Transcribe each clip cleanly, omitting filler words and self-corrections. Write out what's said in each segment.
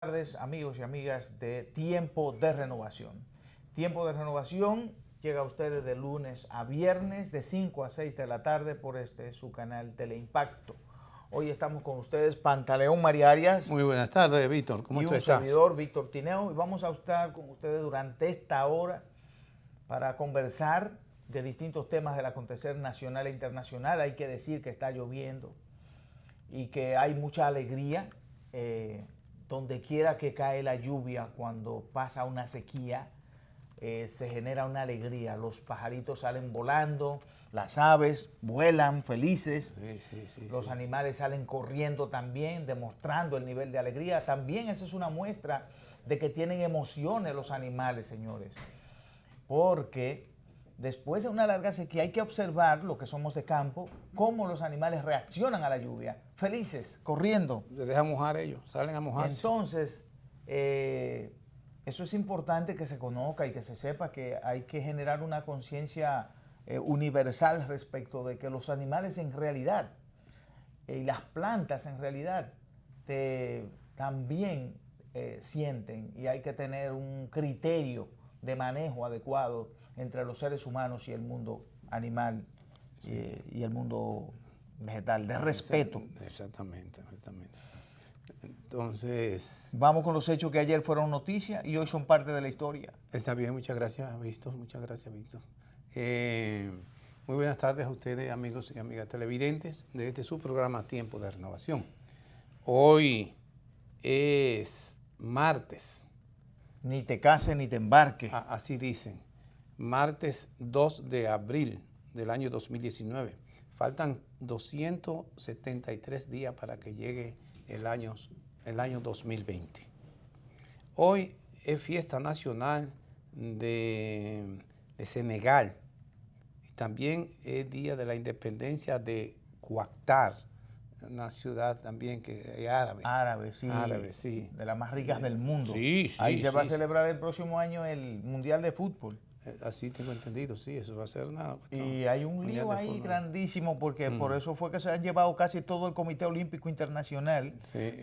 Buenas tardes, amigos y amigas de Tiempo de Renovación. Tiempo de Renovación llega a ustedes de lunes a viernes de 5 a 6 de la tarde por su canal Teleimpacto. Hoy estamos con ustedes Pantaleón María Arias. Muy buenas tardes, Víctor. ¿Cómo tú estás? Y un servidor, Víctor Tineo. Y vamos a estar con ustedes durante esta hora para conversar de distintos temas del acontecer nacional e internacional. Hay que decir que está lloviendo y que hay mucha alegría. Donde quiera que cae la lluvia, cuando pasa una sequía, se genera una alegría. Los pajaritos salen volando, las aves vuelan felices, los animales salen corriendo también, demostrando el nivel de alegría. También esa es una muestra de que tienen emociones los animales, señores. Porque después de una larga sequía hay que observar, lo que somos de campo, cómo los animales reaccionan a la lluvia, felices, corriendo. Se dejan mojar ellos, salen a mojarse. Entonces, eso es importante que se conozca y que se sepa que hay que generar una conciencia universal respecto de que los animales en realidad y las plantas en realidad también sienten, y hay que tener un criterio de manejo adecuado entre los seres humanos y el mundo animal y el mundo vegetal, de respeto. Exactamente. Entonces, vamos con los hechos que ayer fueron noticia y hoy son parte de la historia. Está bien, muchas gracias, Víctor. Muy buenas tardes a ustedes, amigos y amigas televidentes, de este su programa Tiempo de Renovación. Hoy es martes. Ni te cases ni te embarques. Así dicen. Martes 2 de abril del año 2019. Faltan 273 días para que llegue el año 2020. Hoy es fiesta nacional de Senegal. Y también es día de la independencia de Cuactar, una ciudad también que es árabe. Árabe, sí. De las más ricas del mundo. Ahí se va a celebrar el próximo año el Mundial de Fútbol. Así tengo entendido, sí, eso va a ser nada. Y hay un lío ahí grandísimo porque por eso fue que se han llevado casi todo el Comité Olímpico Internacional,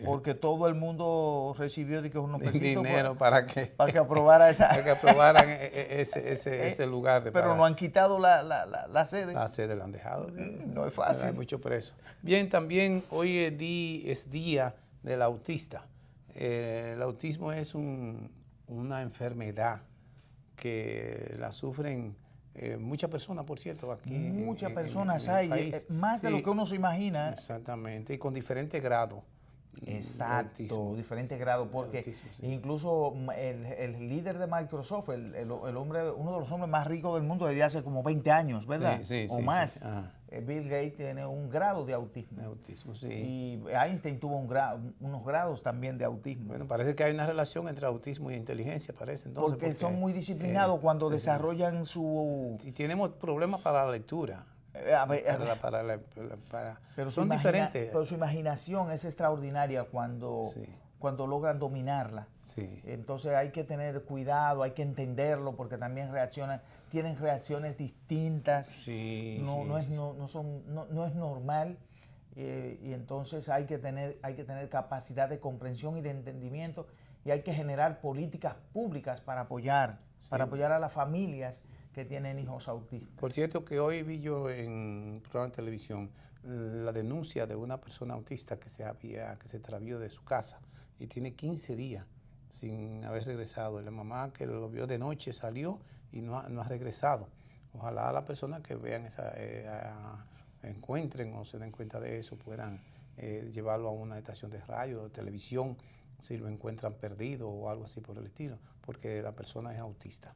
porque todo el mundo recibió unos pesitos dinero para que aprobara para que aprobaran ese lugar. Pero no han quitado la sede. La sede la han dejado. No es fácil. Hay mucho preso. Bien, también hoy es día del autista. El autismo es una enfermedad que la sufren muchas personas, por cierto, aquí. Muchas personas hay, más de lo que uno se imagina. Exactamente, y con diferentes grados. Exacto, diferentes grados, porque autismo, incluso el líder de Microsoft, el hombre, uno de los hombres más ricos del mundo desde hace como 20 años, ¿verdad? O más. Bill Gates tiene un grado de autismo. Y Einstein tuvo unos grados también de autismo. Bueno, parece que hay una relación entre autismo y inteligencia, parece. Entonces, porque son muy disciplinados cuando desarrollan su... Si tenemos problemas para la lectura. Pero son diferentes. Pero su imaginación es extraordinaria cuando logran dominarla. Entonces hay que tener cuidado, hay que entenderlo, porque también tienen reacciones distintas. No es normal. Y entonces hay que tener capacidad de comprensión y de entendimiento, y hay que generar políticas públicas para apoyar a las familias que tienen hijos autistas. Por cierto, que hoy vi yo en un programa de televisión la denuncia de una persona autista que se extravió de su casa y tiene 15 días sin haber regresado. Y la mamá que lo vio de noche salió y no ha regresado. Ojalá las personas que vean encuentren o se den cuenta de eso, puedan llevarlo a una estación de radio o televisión si lo encuentran perdido o algo así por el estilo, porque la persona es autista.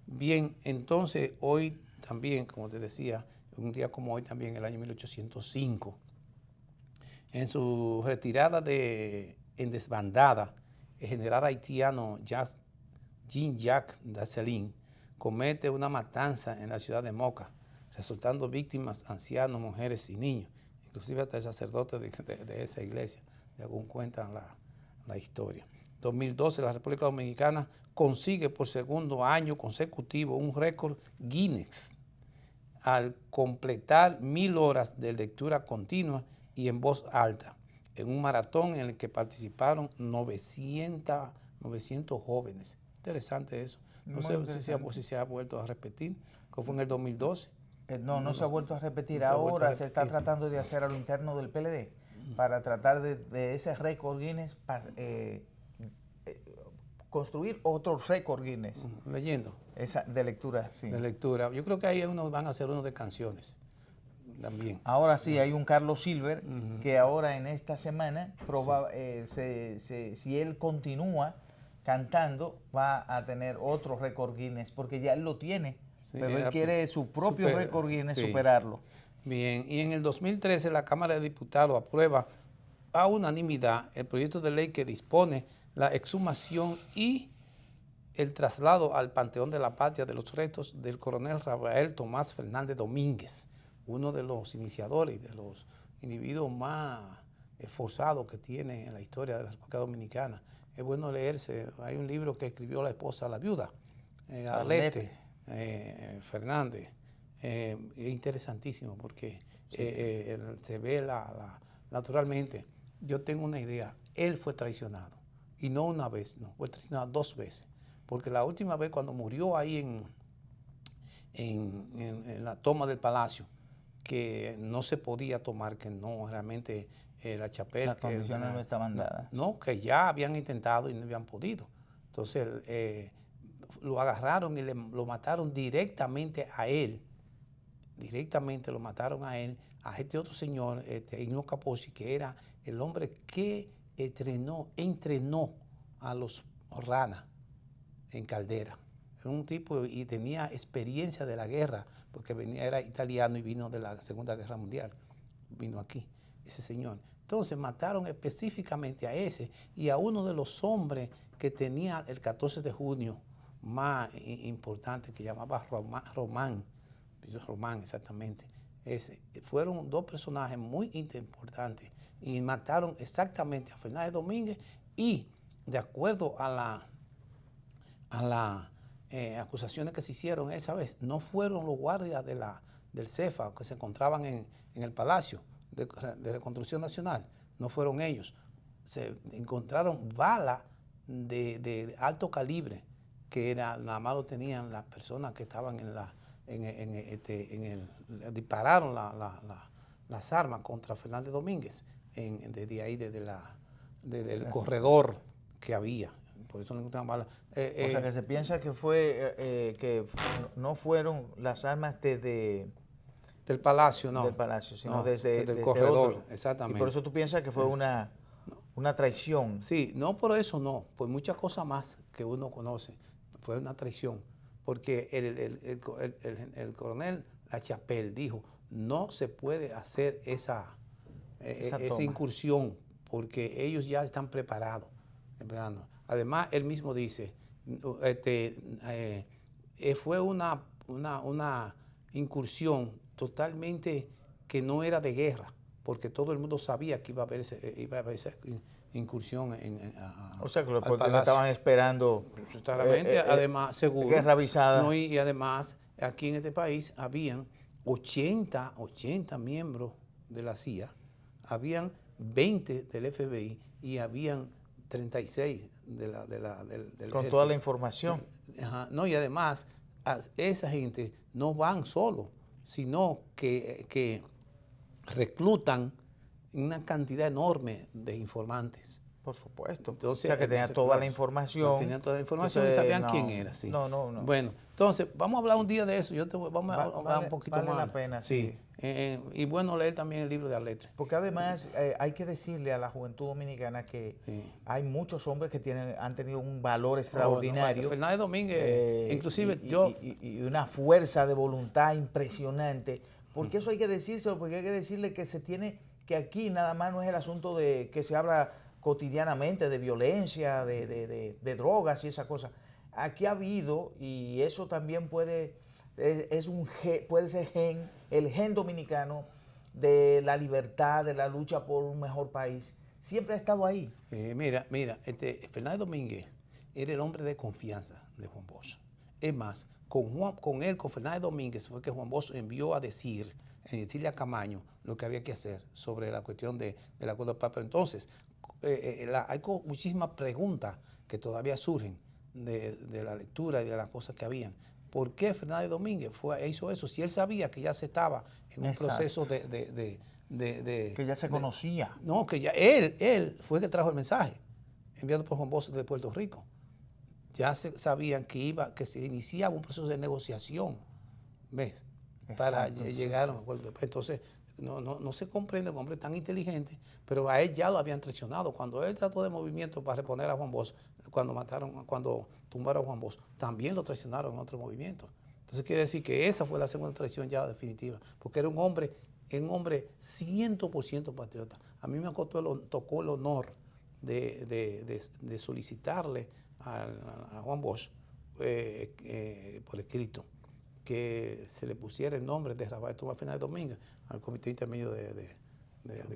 Bien, entonces hoy también, como te decía, un día como hoy también, el año 1805, en su retirada en desbandada, el general haitiano Jean-Jacques Dessalines comete una matanza en la ciudad de Moca, resultando víctimas ancianos, mujeres y niños, inclusive hasta el sacerdote de esa iglesia, según cuentan la historia. 2012, la República Dominicana consigue por segundo año consecutivo un récord Guinness al completar 1000 horas de lectura continua y en voz alta. en un maratón en el que participaron 900 jóvenes. Interesante eso. No sé si se ha vuelto a repetir, que fue en el 2012. No se ha vuelto a repetir. Ahora se está tratando de hacer a lo interno del PLD para tratar de ese récord Guinness construir otro récord Guinness. Leyendo. De lectura, sí. De lectura. Yo creo que ahí van a hacer uno de canciones también. Ahora sí, hay un Carlos Silver que ahora en esta semana, si él continúa cantando, va a tener otro récord Guinness, porque ya él lo tiene, pero él quiere su propio récord Guinness superarlo. Bien, y en el 2013 la Cámara de Diputados aprueba a unanimidad el proyecto de ley que dispone la exhumación y el traslado al Panteón de la Patria de los restos del coronel Rafael Tomás Fernández Domínguez, uno de los iniciadores, de los individuos más esforzados que tiene en la historia de la República Dominicana. Es bueno leerse, hay un libro que escribió la esposa, la viuda, Arlette Fernández. Es interesantísimo porque se ve naturalmente. Yo tengo una idea, él fue traicionado, y no una vez, no, fue traicionado 2 veces, porque la última vez cuando murió ahí en la toma del palacio, que no se podía tomar, que no, realmente la Chapelle... Las condiciones no estaban dadas. No, que ya habían intentado y no habían podido. Entonces, lo agarraron y lo mataron directamente a él. Directamente lo mataron a él, a este otro señor, Íñigo Capozzi, que era el hombre que entrenó a los Rana en Caldera. Era un tipo y tenía experiencia de la guerra, porque era italiano y vino de la Segunda Guerra Mundial. Vino aquí, ese señor. Entonces mataron específicamente a ese y a uno de los hombres que tenía el 14 de junio más importante, que llamaba Román, exactamente. Fueron 2 personajes muy importantes y mataron exactamente a Fernández Domínguez y, de acuerdo a las acusaciones que se hicieron esa vez, no fueron los guardias del CEFA que se encontraban en el Palacio de Reconstrucción Nacional, no fueron ellos. Se encontraron balas de alto calibre que nada más lo tenían las personas que estaban dispararon las armas contra Fernández Domínguez desde ahí, desde el corredor que había. Por eso no encontraban balas. O sea, que se piensa que no fueron las armas del Palacio, no. Del Palacio, sino no, desde el corredor, otro. exactamente. Y por eso tú piensas que fue una traición. Sí, no por eso no, por muchas cosas más que uno conoce. Fue una traición, porque el coronel La Chapelle dijo, no se puede hacer esa incursión, porque ellos ya están preparados. Además, él mismo dice, fue una incursión totalmente que no era de guerra, porque todo el mundo sabía que iba a haber esa incursión o sea, que los puertorriqueños estaban esperando además, seguro, guerra avisada. No, y además, aquí en este país habían 80 miembros de la CIA, habían 20 del FBI y habían 36 del con ejército. Toda la información. No, y además, esa gente no van solo, sino que reclutan una cantidad enorme de informantes. Por supuesto. Entonces, o sea, que tenían toda la información. Tenían toda la información y sabían quién era. Sí. No. Bueno, entonces, vamos a hablar un día de eso. Vamos a hablar un poquito más. Vale la pena, sí. Y bueno, leer también el libro de Arlette. Porque además hay que decirle a la juventud dominicana que hay muchos hombres que han tenido un valor extraordinario. Fernández Domínguez, inclusive y una fuerza de voluntad impresionante. Porque eso hay que decírselo, porque hay que decirle que aquí nada más no es el asunto de que se habla cotidianamente de violencia, de drogas y esas cosas. Aquí ha habido, y eso también puede ser el gen dominicano de la libertad, de la lucha por un mejor país. Siempre ha estado ahí. Mira, Fernández Domínguez era el hombre de confianza de Juan Bosch. Es más, con Fernández Domínguez fue que Juan Bosch envió a decir en decirle a Camaño lo que había que hacer sobre la cuestión del acuerdo de paz. Pero entonces, hay muchísimas preguntas que todavía surgen de la lectura y de las cosas que habían. ¿Por qué Fernández Domínguez hizo eso? Si él sabía que ya se estaba en un proceso que ya se conocía. No, que ya él fue el que trajo el mensaje, enviado por Juan Bosch de Puerto Rico. Ya se sabían que se iniciaba un proceso de negociación, ¿ves? Para llegar a un acuerdo. Entonces, no se comprende un hombre tan inteligente, pero a él ya lo habían traicionado. Cuando él trató de movimiento para reponer a Juan Bosch, cuando tumbaron a Juan Bosch, también lo traicionaron en otro movimiento. Entonces quiere decir que esa fue la segunda traición ya definitiva, porque era un hombre 100% patriota. A mí me tocó el honor de solicitarle a Juan Bosch por escrito que se le pusiera el nombre de Rafael Tomás Fernández Domínguez al Comité Intermedio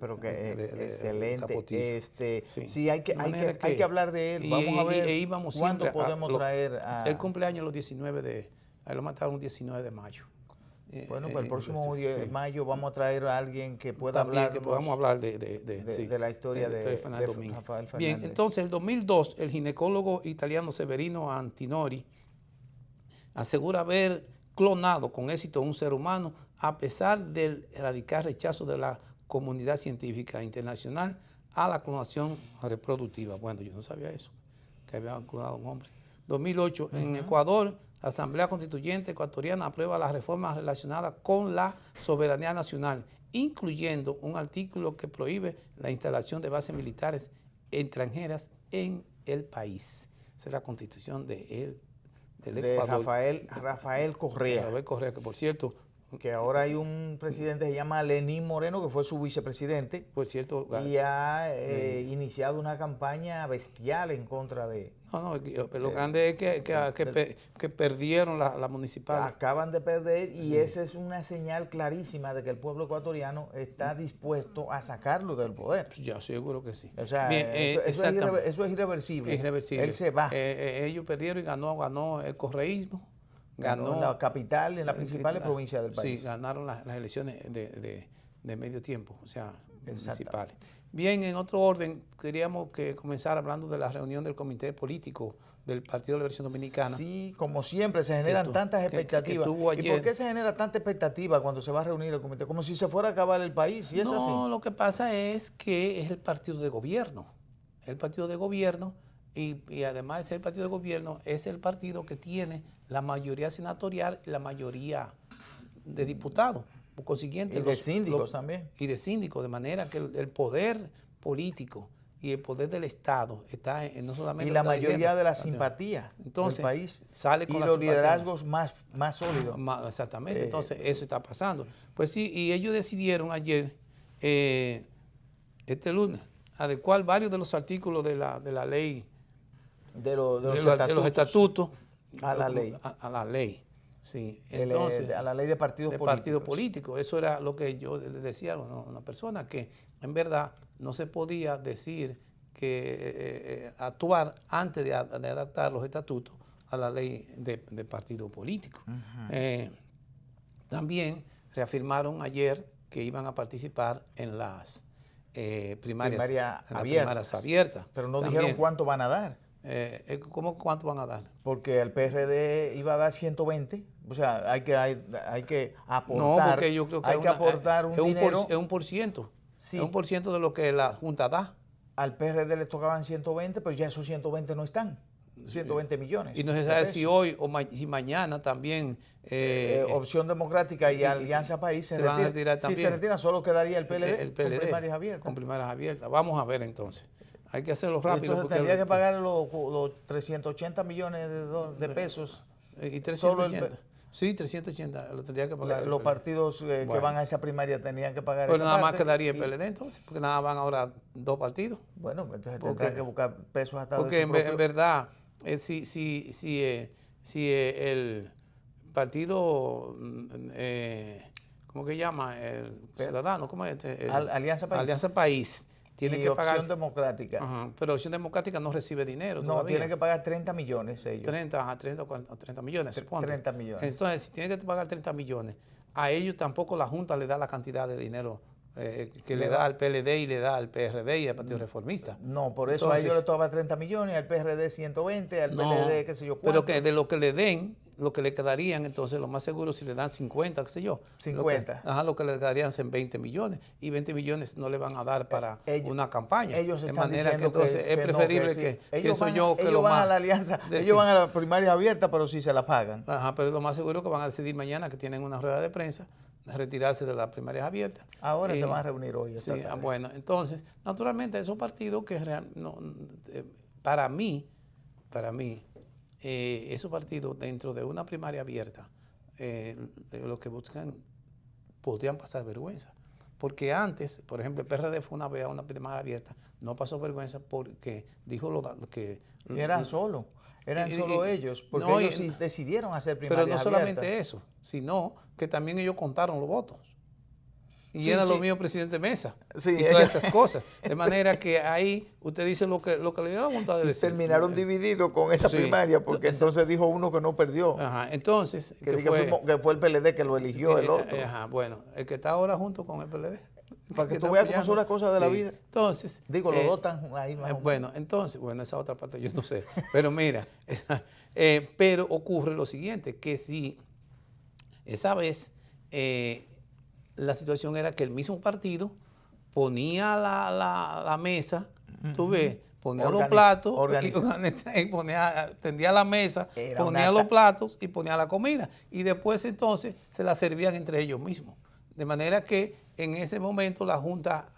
pero que excelente. Sí, sí, hay que hablar de él. Vamos a ver cuándo podemos traer a... El cumpleaños los 19 ahí lo mataron el 19 de mayo. Bueno, pues el próximo mayo vamos a traer a alguien que pueda también hablar. Que podamos hablar de la historia de Fernández Domínguez. Rafael Fernández. Bien, entonces en el 2002 el ginecólogo italiano Severino Antinori asegura haber clonado con éxito a un ser humano a pesar del radical rechazo de la comunidad científica internacional a la clonación reproductiva. Bueno, yo no sabía eso, que habían clonado a un hombre. 2008, en Ecuador, la Asamblea Constituyente ecuatoriana aprueba las reformas relacionadas con la soberanía nacional, incluyendo un artículo que prohíbe la instalación de bases militares extranjeras en el país. Esa es la constitución del Ecuador. Rafael Correa. Rafael Correa, que por cierto... Que ahora hay un presidente que se llama Lenín Moreno, que fue su vicepresidente. Por cierto... Y ha iniciado una campaña bestial en contra de... No, lo grande es que perdieron la municipal. Acaban de perder y esa es una señal clarísima de que el pueblo ecuatoriano está dispuesto a sacarlo del poder. Ya seguro que sí. O sea, bien, eso es irreversible. Es irreversible. Él se va. Ellos perdieron y ganó el correísmo. Ganó en la capital, en las principales provincias del país. Sí, ganaron las elecciones de medio tiempo, o sea, municipales. Bien, en otro orden, queríamos comenzar hablando de la reunión del Comité Político del Partido de la Liberación Dominicana. Sí, como siempre, se generan tantas expectativas. ¿Y por qué se genera tanta expectativa cuando se va a reunir el comité? Como si se fuera a acabar el país, ¿y es así? No, lo que pasa es que es el partido de gobierno. El partido de gobierno, y además de ser el partido de gobierno, es el partido que tiene la mayoría senatorial y la mayoría de diputados. Por consiguiente, y de síndicos también. Y de síndicos, de manera que el poder político y el poder del Estado está no solamente... Y la mayoría de la simpatía del país sale con y los liderazgos más sólidos. Exactamente, entonces eso está pasando. Pues sí, y ellos decidieron ayer, este lunes, adecuar varios de los artículos de la ley, de los estatutos a la ley. A la ley. Sí, entonces, a la ley de partidos políticos. Partido político. Eso era lo que yo le decía a una persona, que en verdad no se podía decir que actuar antes de adaptar los estatutos a la ley de partido político. También reafirmaron ayer que iban a participar en las primarias abiertas. Pero no dijeron cuánto van a dar. ¿Cómo cuánto van a dar? Porque el PRD iba a dar 120, o sea, hay que aportar. No, porque yo creo que hay que aportar un dinero. Es un por ciento. Sí. Es un por ciento de lo que la Junta da. Al PRD le tocaban 120, pero ya esos 120 no están. 120 millones. Y no se sabe si hoy o si mañana también... Opción Democrática y Alianza País se van a retirar también. Si se retira, solo quedaría el PLD, con primarias abiertas. Con primarias abiertas. Vamos a ver entonces. Hay que hacerlo rápido. Entonces tendría que pagar los 380 millones de pesos. ¿Y 380? Sí, 380 lo tendría que pagar. Los partidos que van a esa primaria tendrían que pagar esa parte. Pero nada más quedaría el PLD entonces, porque nada van ahora 2 partidos. Bueno, entonces tendrán que buscar pesos hasta... Porque en verdad, si el partido, ¿cómo que llama? El Ciudadano, ¿cómo es? Alianza País. Alianza País. Tiene que pagar. Opción Democrática. Pero Opción Democrática no recibe dinero. No, tiene que pagar 30 millones ellos. 30 o 30 millones, ¿cuánto? 30 millones. Entonces, si tiene que pagar 30 millones, a ellos tampoco la Junta le da la cantidad de dinero que le da al PLD y le da al PRD y al Partido Reformista. No, por eso a ellos le toma 30 millones, al PRD 120, al PLD qué sé yo cuánto. Pero que de lo que le den, lo que le quedarían, entonces lo más seguro si le dan 50, qué sé yo. 50. Lo que le quedarían son 20 millones. Y 20 millones no le van a dar para una campaña. Ellos de están manera que entonces es preferible que ellos van a la alianza, ellos van a la primaria abierta, pero sí se la pagan. Pero lo más seguro que van a decidir mañana que tienen una rueda de prensa, retirarse de las primarias abiertas. Ahora se van a reunir hoy. Sí, bueno, entonces, naturalmente esos partidos que para mí, esos partidos dentro de una primaria abierta, lo que buscan, podrían pasar vergüenza. Porque antes, por ejemplo, el PRD fue una vez a una primaria abierta, no pasó vergüenza porque dijo lo que... Eran solo ellos, porque no, ellos decidieron hacer primarias abiertas. Pero no solamente eso, sino que también ellos contaron los votos. Y era lo mío, presidente Mesa, y todas esas cosas. De manera que ahí usted dice lo que le dio la voluntad de decir. Terminaron divididos con esa primaria, porque entonces dijo uno que no perdió. Entonces... Que fue el PLD que lo eligió el otro. Bueno, el que está ahora junto con el PLD. Para que tú veas cómo son las cosas de la vida. Entonces... Digo, los dos están ahí más o menos. Bueno, entonces, esa otra parte yo no sé. Pero mira, pero ocurre lo siguiente, que si esa vez... la situación era que el mismo partido ponía la mesa, tú ves, ponía los platos, tendía la mesa, ponía los platos y ponía la comida. Y después entonces se la servían entre ellos mismos. De manera que en ese momento la Junta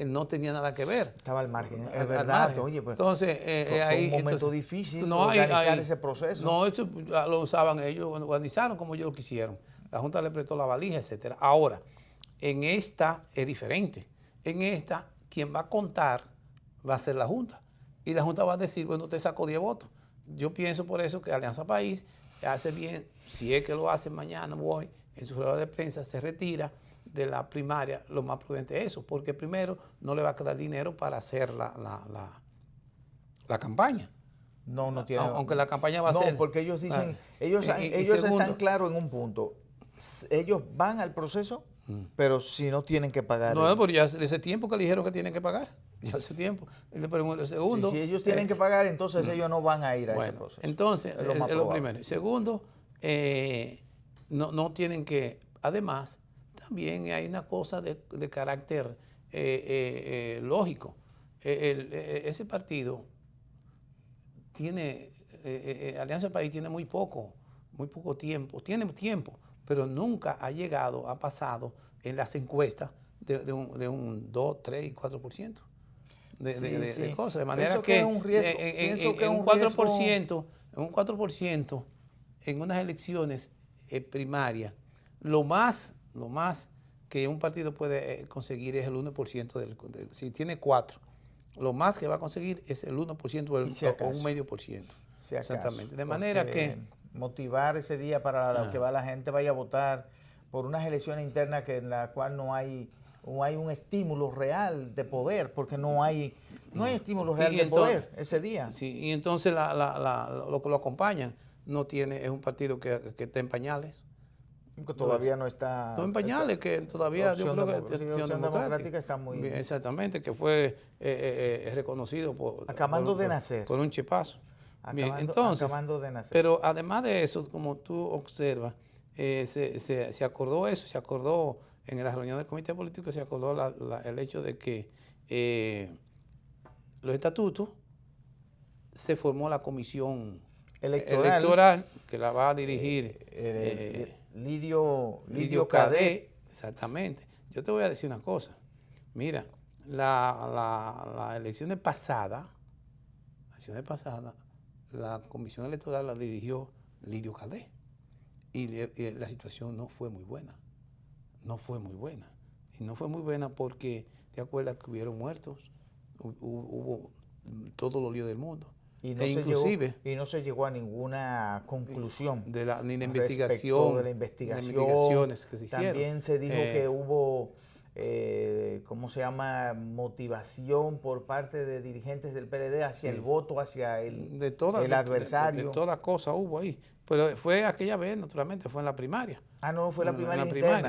no tenía nada que ver. Estaba al margen, es verdad. Oye, pues, entonces, fue un momento difícil organizar ese proceso. No, esto lo usaban ellos, lo organizaron como ellos lo quisieron. La Junta le prestó la valija, etcétera. Ahora, en esta es diferente. En esta, quien va a contar va a ser la Junta. Y la Junta va a decir, bueno, usted sacó 10 votos. Yo pienso por eso que Alianza País hace bien, si es que lo hace mañana, voy, en su rueda de prensa, se retira de la primaria. Lo más prudente es eso, porque primero no le va a quedar dinero para hacer la campaña. No tiene. Aunque la campaña va a ser... No, porque ellos dicen, ellos están claros en un punto. Ellos van al proceso, pero si no tienen que pagar. No, porque ya hace tiempo que le dijeron que tienen que pagar. Ya hace tiempo. Pero el segundo... Si ellos tienen que pagar, entonces ellos no van a ir a ese proceso. Entonces, es lo primero. Segundo, no tienen que... Además, también hay una cosa de carácter lógico. Ese partido tiene... Alianza País tiene muy poco tiempo. Tiene tiempo, pero nunca ha pasado en las encuestas de un 2, 3 y 4% de cosas. De manera que un 4%, en unas elecciones primarias, lo más que un partido puede conseguir es el 1%. Si tiene 4, lo más que va a conseguir es el 1% o un 0,5%. Exactamente. De manera que... motivar ese día para que la gente vaya a votar por unas elecciones internas en la cual no hay un estímulo real de poder, porque no hay estímulo real de poder ese día. Sí, y entonces lo que lo acompañan es un partido que está en pañales. Que todavía no está... No en pañales, que todavía... La opción democrática está muy... Bien, exactamente, que fue reconocido acabando de nacer. Por un chipazo. Acabando de nacer. Pero además de eso, como tú observas, se acordó eso, se acordó en la reunión del comité político, se acordó el hecho de que los estatutos, se formó la comisión electoral que la va a dirigir Lidio Cadet. Exactamente. Yo te voy a decir una cosa. Mira, la elección pasada, la comisión electoral la dirigió Lidio Cadet y la situación no fue muy buena. No fue muy buena. Y no fue muy buena porque, ¿te acuerdas que hubieron muertos? Hubo todos los líos del mundo. Y no se llegó a ninguna conclusión. Ni de la investigaciones que se hicieron. También se dijo que hubo ¿cómo se llama?, motivación por parte de dirigentes del PLD hacia el voto, hacia el adversario. De toda cosa hubo ahí. Pero fue aquella vez, naturalmente, fue en la primaria. Ah, no, fue la primaria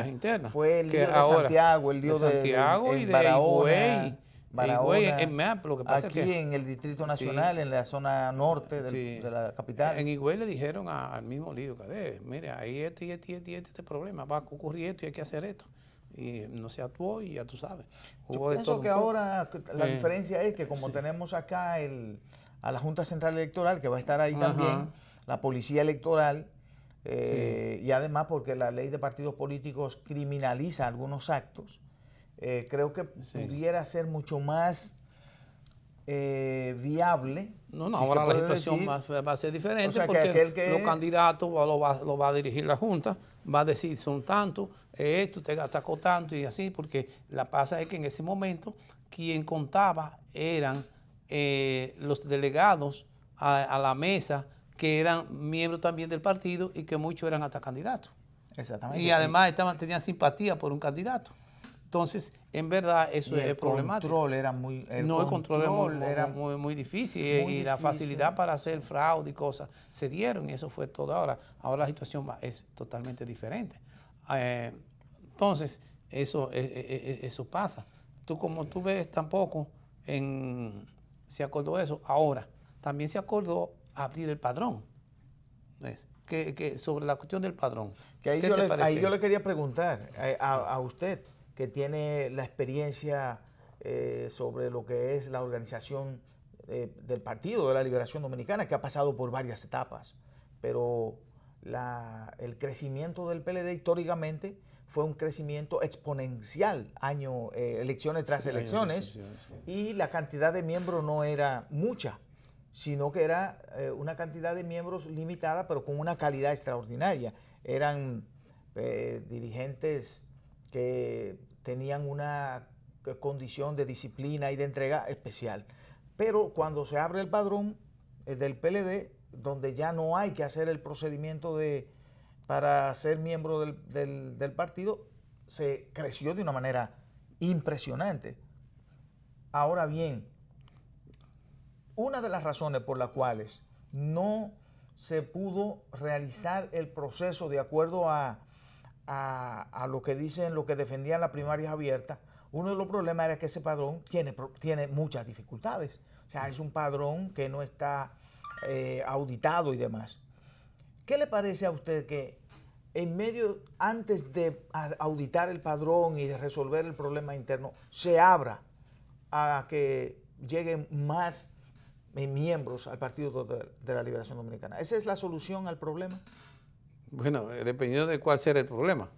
interna. Fue el lío de Santiago, el lío de Santiago y de Higüey, en MEAP. Lo que pasa aquí es que, en el Distrito Nacional, en la zona norte de la capital. En Higüey le dijeron al mismo líder, mire, hay este problema, va a ocurrir esto y hay que hacer esto. Y no se actuó y ya tú sabes. Yo pienso que ahora la diferencia es que como tenemos acá a la Junta Central Electoral, que va a estar ahí también, la Policía Electoral, y además porque la ley de partidos políticos criminaliza algunos actos, creo que pudiera ser mucho más viable. No, ahora la situación va a ser diferente, o sea, porque los candidatos lo va a dirigir la Junta, va a decir son tantos, esto te gastó tanto y así, porque la pasa es que en ese momento quien contaba eran los delegados a la mesa, que eran miembros también del partido y que muchos eran hasta candidatos. Exactamente. Y además tenían simpatía por un candidato. Entonces, en verdad, eso es problemático. El control era muy difícil. Y la facilidad para hacer fraude y cosas se dieron y eso fue todo ahora. Ahora la situación es totalmente diferente. Entonces, eso pasa. Como tú ves, tampoco se acordó eso. Ahora, también se acordó abrir el padrón. ¿Ves? Sobre la cuestión del padrón. Que ahí yo le quería preguntar a usted, que tiene la experiencia sobre lo que es la organización del Partido de la Liberación Dominicana, que ha pasado por varias etapas, pero el crecimiento del PLD históricamente fue un crecimiento exponencial, elecciones tras elecciones, y la cantidad de miembros no era mucha, sino que era una cantidad de miembros limitada, pero con una calidad extraordinaria. Eran dirigentes que tenían una condición de disciplina y de entrega especial. Pero cuando se abre el padrón del PLD, donde ya no hay que hacer el procedimiento para ser miembro del partido, se creció de una manera impresionante. Ahora bien, una de las razones por las cuales no se pudo realizar el proceso de acuerdo a lo que dicen, lo que defendían las primarias abiertas, uno de los problemas era que ese padrón tiene muchas dificultades. O sea, es un padrón que no está auditado y demás. ¿Qué le parece a usted que antes de auditar el padrón y de resolver el problema interno, se abra a que lleguen más miembros al Partido de la Liberación Dominicana? ¿Esa es la solución al problema? Bueno, dependiendo de cuál será el problema.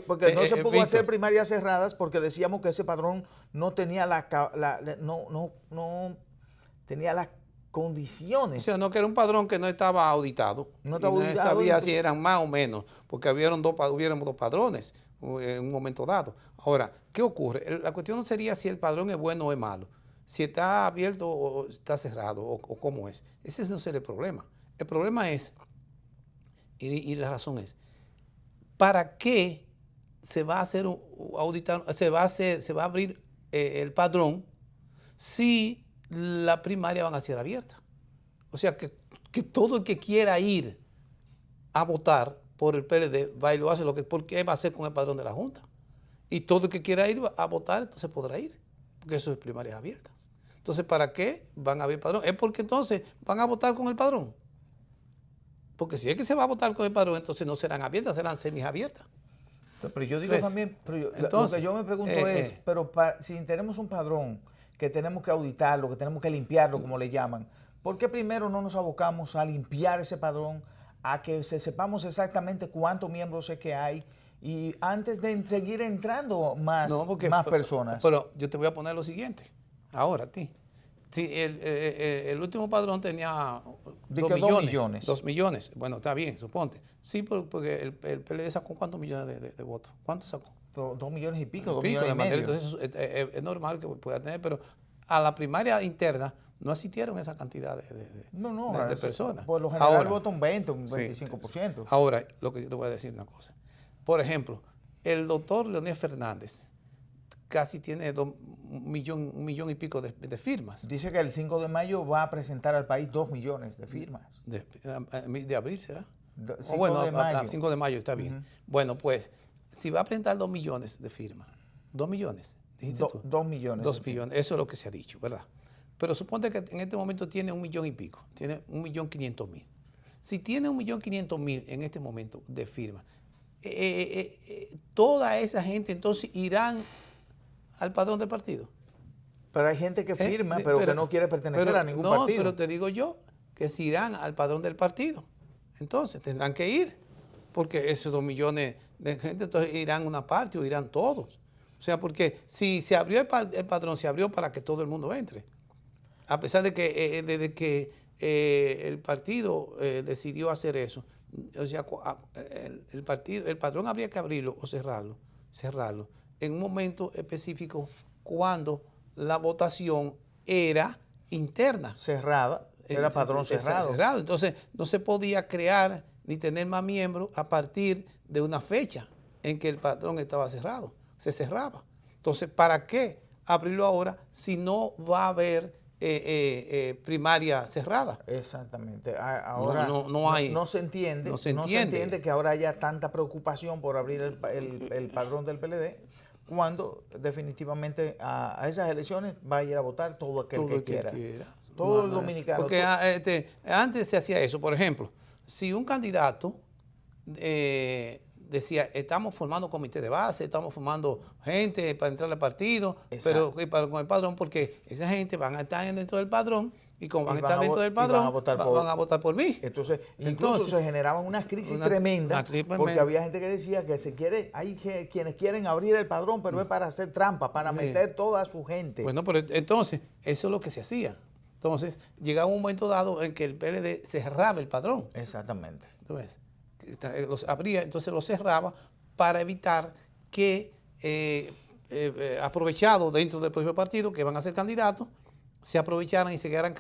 Porque no se pudo hacer primarias cerradas porque decíamos que ese padrón no tenía tenía las condiciones. O sea, no, que era un padrón que no estaba auditado. No sabía si eran más o menos, porque hubieron dos padrones en un momento dado. Ahora, ¿qué ocurre? La cuestión no sería si el padrón es bueno o es malo, si está abierto o está cerrado o cómo es. Ese no sería el problema. El problema es, y la razón es, ¿para qué se va a hacer se va a abrir el padrón si las primarias van a ser abiertas? O sea, que todo el que quiera ir a votar por el PLD va y lo hace, porque va a hacer con el padrón de la Junta. Y todo el que quiera ir a votar, entonces podrá ir, porque eso es primarias abiertas. Entonces, ¿para qué van a abrir padrón? Es porque entonces van a votar con el padrón. Porque si es que se va a votar con el padrón, entonces no serán abiertas, serán semiabiertas. Pero yo digo también, entonces, lo que yo me pregunto es, pero si tenemos un padrón que tenemos que auditarlo, que tenemos que limpiarlo, como le llaman, ¿por qué primero no nos abocamos a limpiar ese padrón, a que sepamos exactamente cuántos miembros es que hay, y antes de seguir entrando más personas? Pero yo te voy a poner lo siguiente, ahora a ti. Sí, el último padrón tenía 2 millones. 2 millones. Bueno, está bien, suponte. Sí, porque el PLD sacó ¿cuántos millones de votos? ¿Cuántos sacó? 2 millones y pico, 2 millones y medio. Entonces es normal que pueda tener, pero a la primaria interna no asistieron esa cantidad de personas. Por lo general vota un 20, un 25%. Sí. Ahora, lo que yo te voy a decir una cosa. Por ejemplo, el doctor Leonel Fernández casi tiene un millón y pico de firmas. Dice que el 5 de mayo va a presentar al país 2 millones de firmas. De abril será. 5 bueno, de mayo. 5 de mayo está bien. Bueno, pues, si va a presentar 2 millones de firmas, 2 millones, dijiste tú. 2 millones. 2 millones, eso es lo que se ha dicho, ¿verdad? Pero suponte que en este momento tiene 1 millón y pico, tiene 1.500.000. Si tiene 1.500.000 en este momento de firmas, toda esa gente entonces irán al padrón del partido. Pero hay gente que firma, pero que no quiere pertenecer a ningún partido. Pero te digo yo que si irán al padrón del partido, entonces tendrán que ir, porque esos 2 millones de gente entonces irán una parte o irán todos. O sea, porque si se abrió el padrón, se abrió para que todo el mundo entre. A pesar de que desde que el partido decidió hacer eso, o sea, el padrón habría que abrirlo o cerrarlo en un momento específico cuando la votación era interna. Cerrada, era padrón cerrado. Entonces, no se podía crear ni tener más miembros a partir de una fecha en que el padrón estaba cerrado. Se cerraba. Entonces, ¿para qué abrirlo ahora si no va a haber primaria cerrada? Exactamente. Ahora no se entiende que ahora haya tanta preocupación por abrir el padrón del PLD, cuando definitivamente a esas elecciones va a ir a votar todo aquel que quiera. Todo el dominicano. Porque antes se hacía eso. Por ejemplo, si un candidato decía, estamos formando comité de base, estamos formando gente para entrar al partido, pero con el padrón, porque esa gente van a estar dentro del padrón, y como van a estar dentro del padrón, van a votar por mí. Entonces, incluso se generaban unas crisis tremendas, porque había gente que decía que hay quienes quieren abrir el padrón, pero es para hacer trampa, para meter toda su gente. Bueno, pero entonces, eso es lo que se hacía. Entonces, llegaba un momento dado en que el PLD cerraba el padrón. Exactamente. Entonces, los abría, entonces los cerraba para evitar que, aprovechados dentro del propio partido, que van a ser candidatos, se aprovecharan y se quedaran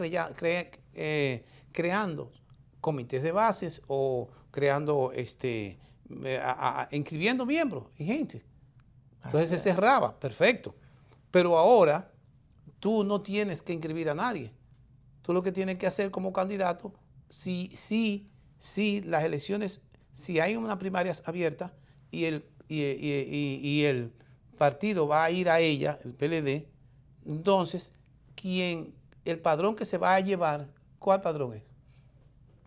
creando comités de bases o creando, inscribiendo miembros y gente. Entonces se cerraba, perfecto. Pero ahora tú no tienes que inscribir a nadie. Tú lo que tienes que hacer como candidato, si las elecciones, si hay unas primarias abiertas y el partido va a ir a ella, el PLD, entonces el padrón que se va a llevar, ¿cuál padrón es?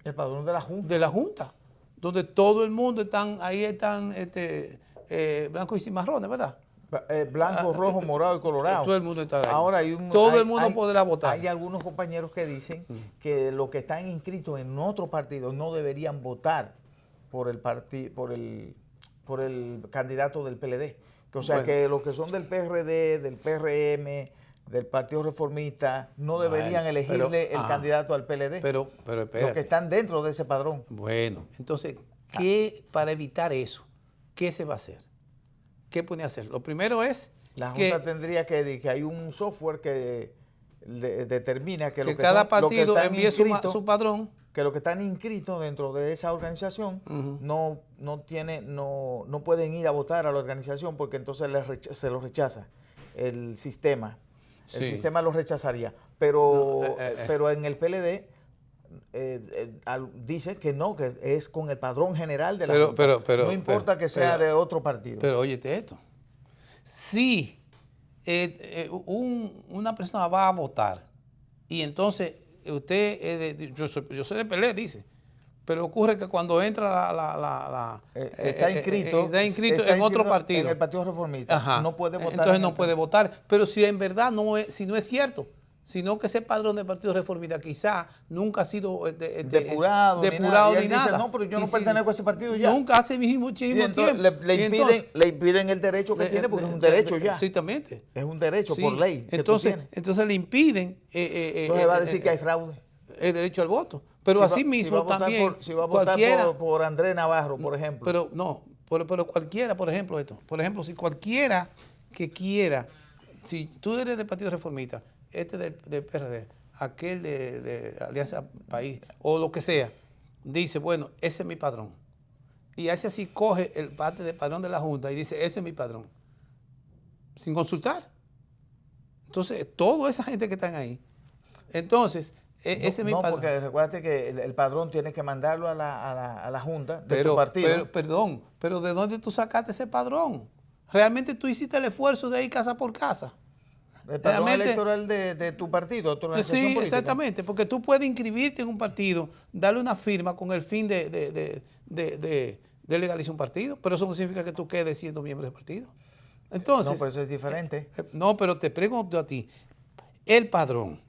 El padrón de la Junta. De la Junta, donde todo el mundo están blancos y cimarrones, ¿verdad? Blanco, rojo, morado y colorado. Todo el mundo está ahí. Ahora todo el mundo podrá votar. Hay algunos compañeros que dicen que los que están inscritos en otro partido no deberían votar por el candidato del PLD. O sea, que los que son del PRD, del PRM, del Partido Reformista, no deberían elegirle el candidato al PLD. Pero espérate. Los que están dentro de ese padrón. Bueno, entonces, para evitar eso, ¿qué se va a hacer? ¿Qué puede hacer? Lo primero es la Junta tendría que hay un software que determina que cada partido envíe su padrón. Que los que están inscritos dentro de esa organización no pueden ir a votar a la organización, porque entonces se los rechaza el sistema. El sistema los rechazaría. Pero en el PLD dice que no, que es con el padrón general de la Junta. No importa que sea de otro partido. Pero óyete esto. Si una persona va a votar y entonces usted, yo soy del PLD, dice, pero ocurre que cuando entra está inscrito en otro partido, en el Partido Reformista, no puede votar. Entonces no puede votar. Pero si en verdad si no es cierto, sino que ese padrón del Partido Reformista quizá nunca ha sido depurado ni nada. Dice, no, pero yo no pertenezco a ese partido ya. Nunca hace muchísimo tiempo. Le impiden el derecho que tiene, porque es un derecho ya. Exactamente. Es un derecho por ley. Entonces le impiden. Entonces va a decir que hay fraude. El derecho al voto. Pero así mismo también. Si va a votar por Andrés Navarro, por ejemplo. Pero no, pero cualquiera, por ejemplo, si cualquiera que quiera, si tú eres del Partido Reformista, del PRD, aquel de Alianza País, o lo que sea, dice, bueno, ese es mi padrón. Y hace así, coge el parte del padrón de la Junta y dice, ese es mi padrón. sin consultar. Entonces, toda esa gente que están ahí. Entonces, ese es mi padrón. No, porque recuérdate que el padrón tiene que mandarlo a la junta de tu partido. Pero ¿de dónde tú sacaste ese padrón? ¿Realmente tú hiciste el esfuerzo de ir casa por casa? El padrón electoral de tu partido, de tu organización sí, política. Exactamente, porque tú puedes inscribirte en un partido, darle una firma con el fin de legalizar un partido, pero eso no significa que tú quedes siendo miembro del partido. Entonces, no, pero eso es diferente. No, pero te pregunto a ti, el padrón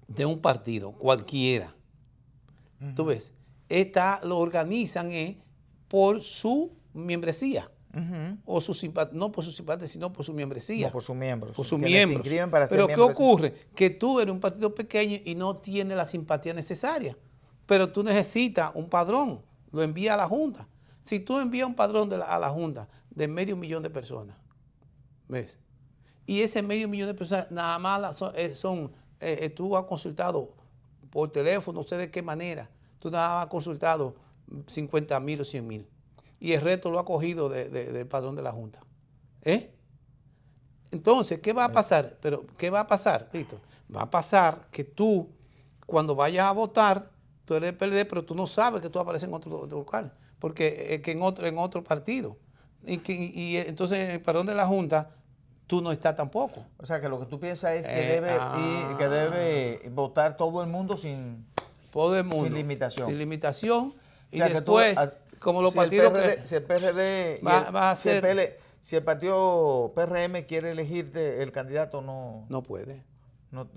de un partido, cualquiera, tú ves, lo organizan por su membresía. O su simpatía, no por su simpatía, sino por su membresía. No, por sus miembros. Por sus miembros. Pero ¿qué ocurre? Que tú eres un partido pequeño y no tienes la simpatía necesaria. Pero tú necesitas un padrón, lo envías a la Junta. Si tú envías un padrón a la Junta de 500,000 de personas, ¿ves? Y ese 500,000 de personas nada más tú has consultado por teléfono, no sé de qué manera, tú nada más has consultado 50,000 o 100,000. Y el resto lo ha cogido del padrón de la Junta. Entonces, ¿qué va a pasar? ¿Qué va a pasar, Víctor? Va a pasar que tú, cuando vayas a votar, tú eres del PLD, pero tú no sabes que tú apareces en otro local, porque que en otro partido. Y entonces en el padrón de la Junta, tú no estás tampoco. O sea, que lo que tú piensas es que debe votar todo el mundo sin limitación. Sin limitación. Y o sea, después, como los partidos... Si el PRD... va a ser... Si el partido PRM quiere elegirte el candidato, no puede.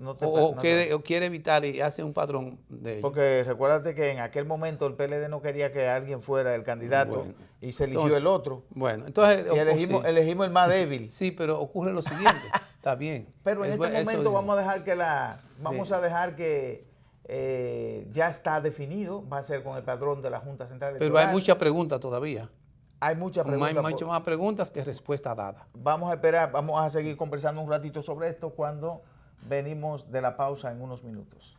O quiere evitar y hace un padrón de ellos. Porque recuérdate que en aquel momento el PLD no quería que alguien fuera el candidato y se eligió el otro. Bueno, entonces... Y elegimos el más débil. Sí, pero ocurre lo siguiente. Está bien. Pero en este momento vamos a dejar que ya está definido, va a ser con el padrón de la Junta Central Electoral. Pero hay muchas preguntas todavía. Hay muchas preguntas. Hay muchas más preguntas que respuesta dada. Vamos a esperar, vamos a seguir conversando un ratito sobre esto cuando venimos de la pausa en unos minutos.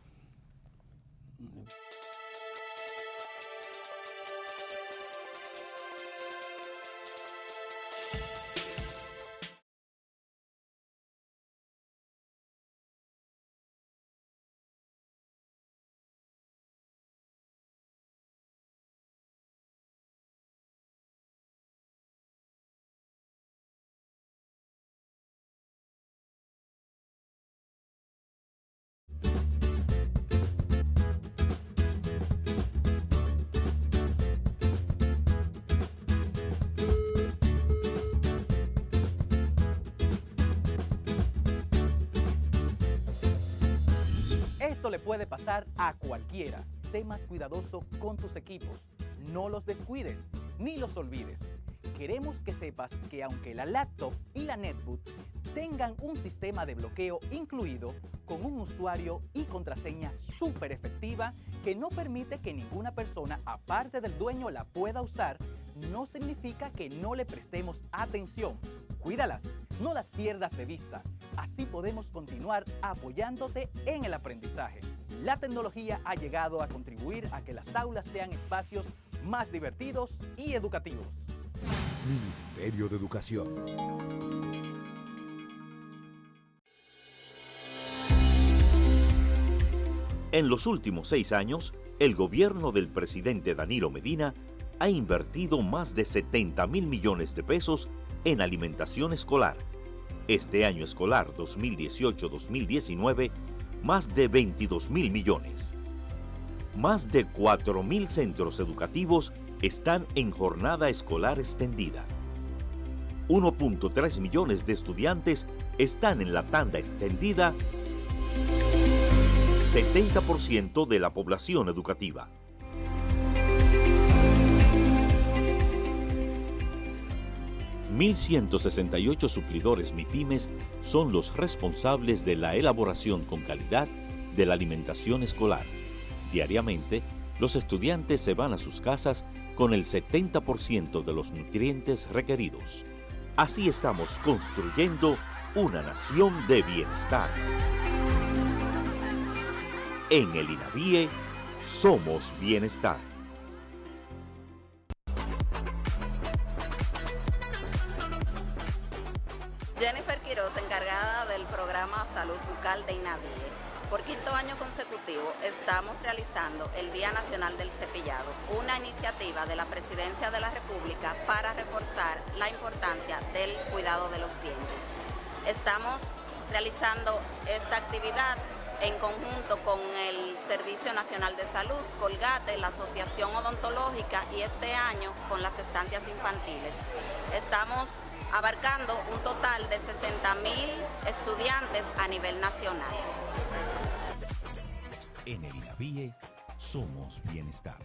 Esto le puede pasar a cualquiera. Sé más cuidadoso con tus equipos. No los descuides ni los olvides. Queremos que sepas que aunque la laptop y la netbook tengan un sistema de bloqueo incluido con un usuario y contraseña súper efectiva que no permite que ninguna persona aparte del dueño la pueda usar, no significa que no le prestemos atención. Cuídalas, no las pierdas de vista. Así podemos continuar apoyándote en el aprendizaje. La tecnología ha llegado a contribuir a que las aulas sean espacios más divertidos y educativos. Ministerio de Educación. En los últimos 6 años, el gobierno del presidente Danilo Medina ha invertido más de 70,000 millones de pesos en alimentación escolar. Este año escolar 2018-2019, más de 22,000 millones. Más de 4,000 centros educativos están en jornada escolar extendida. 1.3 millones de estudiantes están en la tanda extendida, 70% de la población educativa. $1,168 suplidores MIPYMES son los responsables de la elaboración con calidad de la alimentación escolar. Diariamente, los estudiantes se van a sus casas con el 70% de los nutrientes requeridos. Así estamos construyendo una nación de bienestar. En el INAVIE, somos bienestar. Jennifer año consecutivo estamos realizando el Día Nacional del Cepillado, una iniciativa de la Presidencia de la República para reforzar la importancia del cuidado de los dientes. Estamos realizando esta actividad en conjunto con el Servicio Nacional de Salud, Colgate, la Asociación Odontológica y este año con las estancias infantiles. Estamos abarcando un total de 60.000 estudiantes a nivel nacional. En el INAVIE somos bienestar.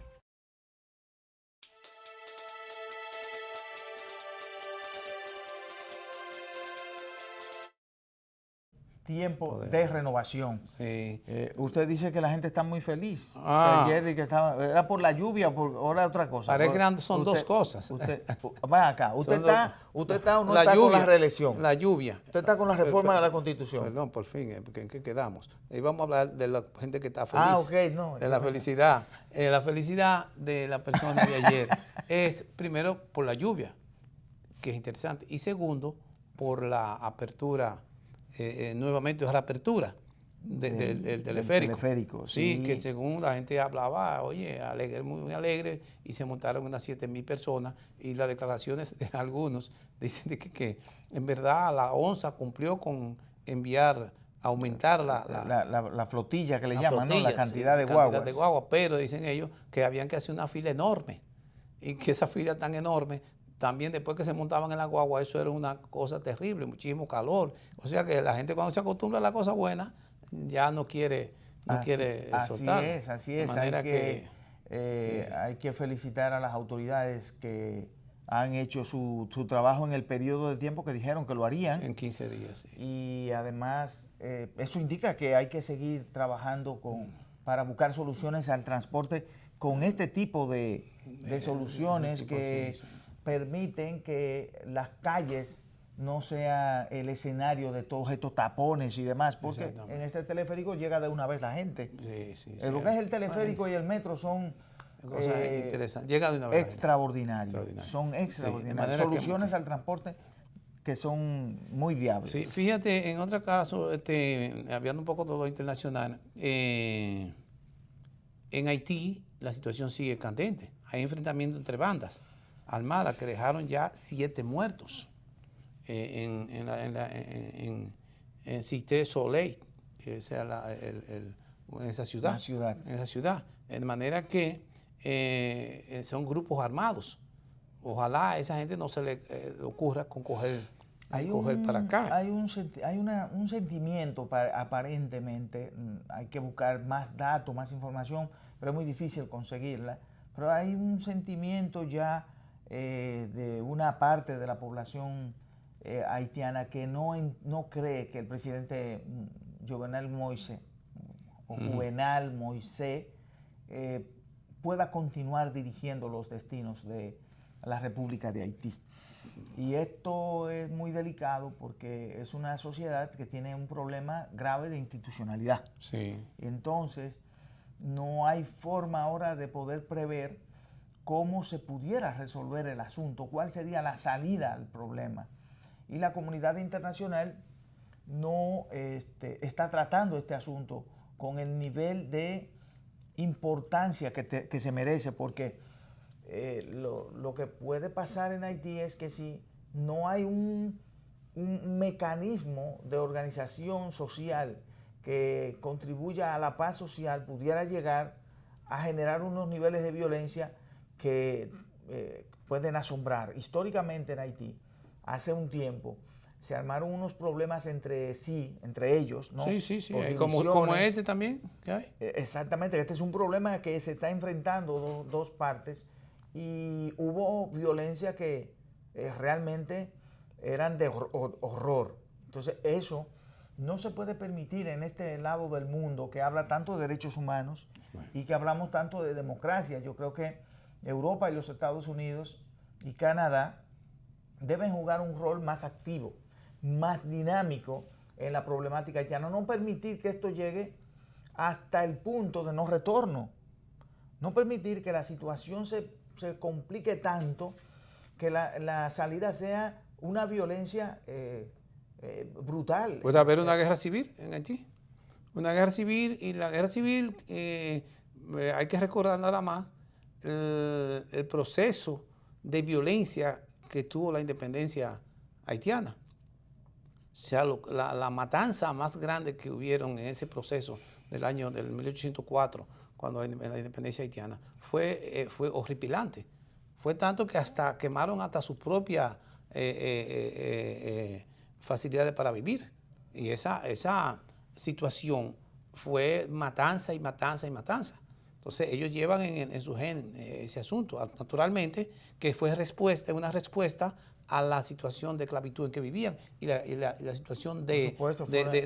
Tiempo de renovación. Sí. Usted dice que la gente está muy feliz. Ah. Que ayer que estaba, ¿era por la lluvia o ahora otra cosa? Parece que son dos cosas. Va acá. ¿Usted está o no la está lluvia, con la reelección? La lluvia. ¿Usted está con la reforma de la Constitución? Perdón, por fin, porque ¿en qué quedamos? Y vamos a hablar de la gente que está feliz. Ah, ok, no. De la felicidad. La felicidad de la persona de ayer es, primero, por la lluvia, que es interesante, y segundo, por la apertura, nuevamente es la apertura del teleférico. Sí, que según la gente hablaba, oye, alegre, muy alegre, y se montaron unas 7.000 personas, y las declaraciones de algunos dicen de que en verdad la ONSA cumplió con aumentar la flotilla que le la llaman, flotilla, ¿no? La cantidad sí, de guaguas. cantidad de guaguas, pero dicen ellos que habían que hacer una fila enorme, y que esa fila tan enorme, también después que se montaban en la guagua, eso era una cosa terrible, muchísimo calor. O sea que la gente cuando se acostumbra a la cosa buena, ya no quiere soltar. Así es. De manera Hay que felicitar a las autoridades que han hecho su trabajo en el periodo de tiempo que dijeron que lo harían. En 15 días, sí. Y además, eso indica que hay que seguir trabajando para buscar soluciones al transporte con este tipo de soluciones que permiten que las calles no sea el escenario de todos estos tapones y demás, porque en este teleférico llega de una vez la gente. Lo que es el teleférico y el metro son llega de una vez extraordinarios. Son extraordinarios. Soluciones al transporte que son muy viables. Sí, fíjate, en otro caso, hablando un poco de lo internacional, en Haití la situación sigue candente. Hay enfrentamientos entre bandas armadas que dejaron ya 7 muertos en Cité Soleil, o sea, en esa ciudad. En esa ciudad. De manera que son grupos armados. Ojalá a esa gente no se le ocurra coger para acá. Hay un sentimiento, aparentemente, hay que buscar más datos, más información, pero es muy difícil conseguirla. Pero hay un sentimiento ya de una parte de la población haitiana que no cree que el presidente Juvenal Moïse pueda continuar dirigiendo los destinos de la República de Haití. Y esto es muy delicado porque es una sociedad que tiene un problema grave de institucionalidad. Sí. Entonces, no hay forma ahora de poder prever cómo se pudiera resolver el asunto, cuál sería la salida al problema. Y la comunidad internacional no está tratando este asunto con el nivel de importancia que se merece, porque lo que puede pasar en Haití es que si no hay un mecanismo de organización social que contribuya a la paz social, pudiera llegar a generar unos niveles de violencia que pueden asombrar. Históricamente en Haití, hace un tiempo, se armaron unos problemas entre ellos, ¿no? Sí. Como este también, ¿qué hay? Exactamente, este es un problema que se está enfrentando dos partes, y hubo violencia que realmente eran de horror. Entonces eso no se puede permitir en este lado del mundo que habla tanto de derechos humanos y que hablamos tanto de democracia. Yo creo que Europa y los Estados Unidos y Canadá deben jugar un rol más activo, más dinámico en la problemática haitiana. No permitir que esto llegue hasta el punto de no retorno. No permitir que la situación se complique tanto que la salida sea una violencia brutal. ¿Puede haber una guerra civil en Haití? Una guerra civil, y la guerra civil, hay que recordar nada más el proceso de violencia que tuvo la independencia haitiana. O sea, la matanza más grande que hubieron en ese proceso del 1804, cuando la independencia haitiana, fue horripilante. Fue tanto que hasta quemaron hasta sus propias facilidades para vivir. Y esa situación fue matanza y matanza y matanza. Entonces ellos llevan en su gen ese asunto. Naturalmente que fue una respuesta a la situación de esclavitud en que vivían y la situación de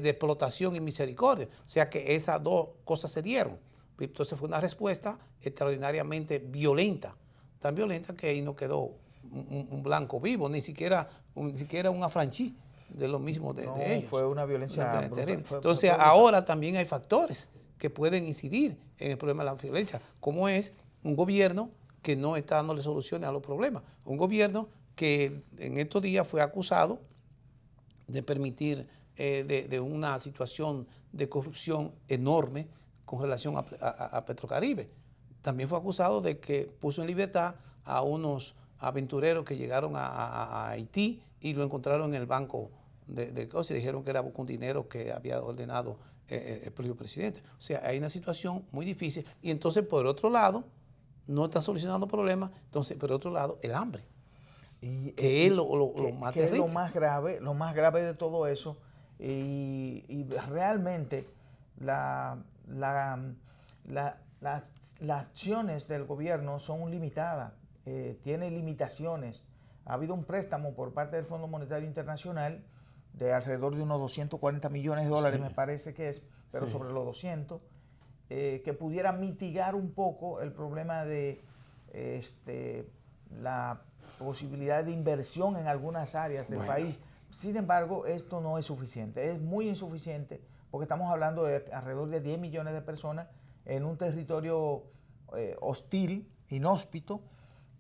explotación y misericordia. O sea que esas dos cosas se dieron. Entonces fue una respuesta extraordinariamente violenta, tan violenta que ahí no quedó un blanco vivo, ni siquiera un afranchí de lo mismo de ellos. Fue una violencia terrible. Entonces ahora también hay factores que pueden incidir en el problema de la violencia, como es un gobierno que no está dándole soluciones a los problemas, un gobierno que en estos días fue acusado de permitir de una situación de corrupción enorme con relación a Petrocaribe. También fue acusado de que puso en libertad a unos aventureros que llegaron a Haití y lo encontraron en el banco de cosas y dijeron que era un dinero que había ordenado el propio presidente. O sea, hay una situación muy difícil y entonces por otro lado no están solucionando problemas, entonces por otro lado el hambre. Que es lo más terrible. Es lo más grave de todo eso. Y realmente las acciones del gobierno son limitadas, tiene limitaciones. Ha habido un préstamo por parte del Fondo Monetario Internacional de alrededor de unos 240 millones de dólares, sí, me parece que es, pero sí, sobre los 200, que pudiera mitigar un poco el problema de la posibilidad de inversión en algunas áreas del país. Sin embargo, esto no es suficiente, es muy insuficiente, porque estamos hablando de alrededor de 10 millones de personas en un territorio hostil, inhóspito,